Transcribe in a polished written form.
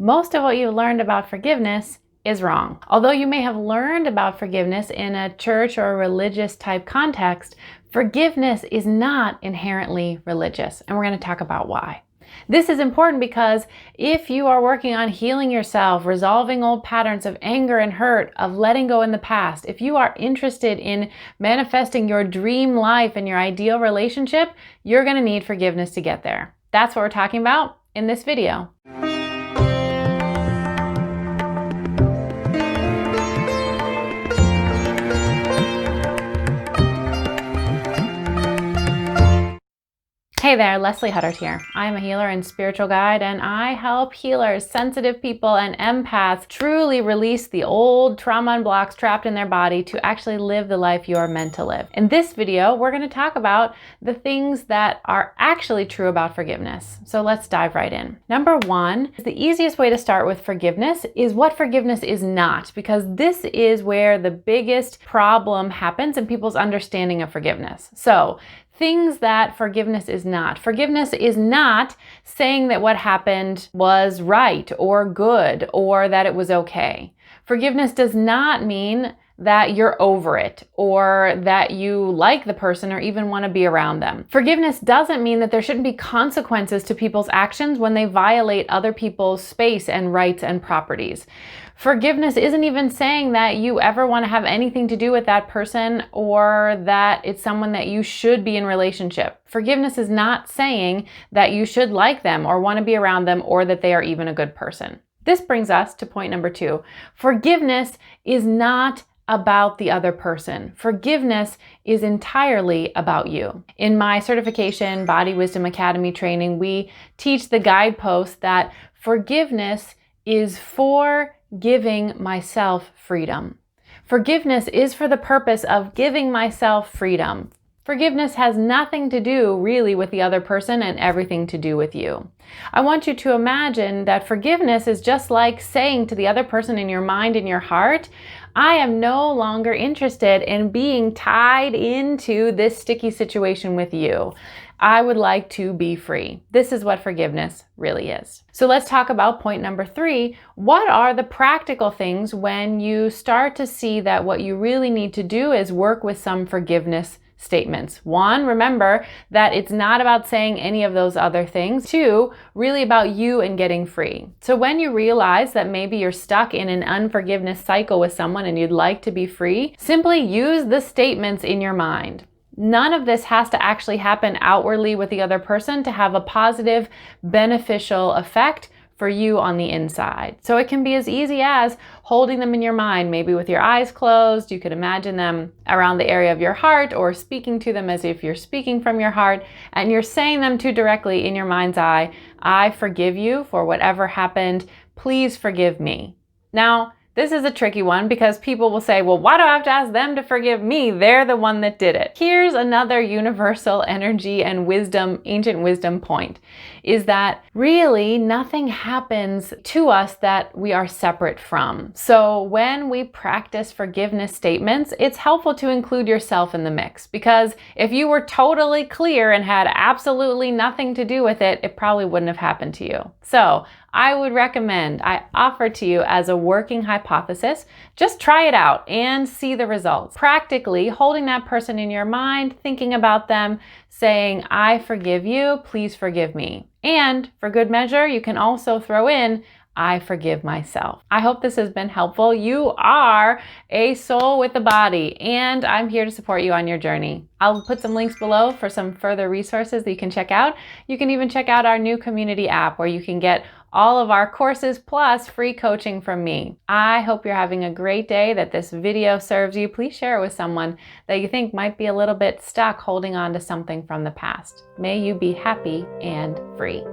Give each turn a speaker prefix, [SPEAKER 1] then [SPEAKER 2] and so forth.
[SPEAKER 1] most of what you learned about forgiveness is wrong. Although you may have learned about forgiveness in a church or a religious type context, forgiveness is not inherently religious, and we're going to talk about why. This is important because if you are working on healing yourself, resolving old patterns of anger and hurt, of letting go in the past, if you are interested in manifesting your dream life and your ideal relationship, you're going to need forgiveness to get there. That's what we're talking about in this video. Hey there, Leslie Huddart here. I am a healer and spiritual guide, and I help healers, sensitive people, and empaths truly release the old trauma and blocks trapped in their body to actually live the life you are meant to live. In this video, we're going to talk about the things that are actually true about forgiveness. So let's dive right in. Number one, the easiest way to start with forgiveness is what forgiveness is not, because this is where the biggest problem happens in people's understanding of forgiveness. So, things that forgiveness is not. Forgiveness is not saying that what happened was right or good or that it was okay. Forgiveness does not mean that you're over it or that you like the person or even want to be around them. Forgiveness doesn't mean that there shouldn't be consequences to people's actions when they violate other people's space and rights and properties. Forgiveness isn't even saying that you ever want to have anything to do with that person or that it's someone that you should be in relationship. Forgiveness is not saying that you should like them or want to be around them or that they are even a good person. This brings us to point number two. Forgiveness is not about the other person. Forgiveness is entirely about you. In my certification Body Wisdom Academy training, we teach the guidepost that forgiveness is for giving myself freedom. Forgiveness is for the purpose of giving myself freedom. Forgiveness has nothing to do really with the other person and everything to do with you. I want you to imagine that forgiveness is just like saying to the other person in your mind and your heart, I am no longer interested in being tied into this sticky situation with you. I would like to be free. This is what forgiveness really is. So let's talk about point number three. What are the practical things when you start to see that what you really need to do is work with some forgiveness statements? One, remember that it's not about saying any of those other things. Two, really about you and getting free. So when you realize that maybe you're stuck in an unforgiveness cycle with someone and you'd like to be free, simply use the statements in your mind. None of this has to actually happen outwardly with the other person to have a positive, beneficial effect for you on the inside. So it can be as easy as holding them in your mind, maybe with your eyes closed. You could imagine them around the area of your heart or speaking to them as if you're speaking from your heart and you're saying them to directly in your mind's eye. I forgive you for whatever happened. Please forgive me. Now, this is a tricky one because people will say, well, why do I have to ask them to forgive me? They're the one that did it. Here's another universal energy and wisdom, ancient wisdom point, is that really nothing happens to us that we are separate from. So when we practice forgiveness statements, it's helpful to include yourself in the mix, because if you were totally clear and had absolutely nothing to do with it, it probably wouldn't have happened to you. So I would recommend, I offer to you as a working hypothesis, just try it out and see the results. Practically holding that person in your mind, thinking about them, saying, I forgive you, please forgive me. And for good measure, you can also throw in, I forgive myself. I hope this has been helpful. You are a soul with a body, and I'm here to support you on your journey. I'll put some links below for some further resources that you can check out. You can even check out our new community app where you can get all of our courses plus free coaching from me. I hope you're having a great day, that this video serves you. Please share it with someone that you think might be a little bit stuck holding on to something from the past. May you be happy and free.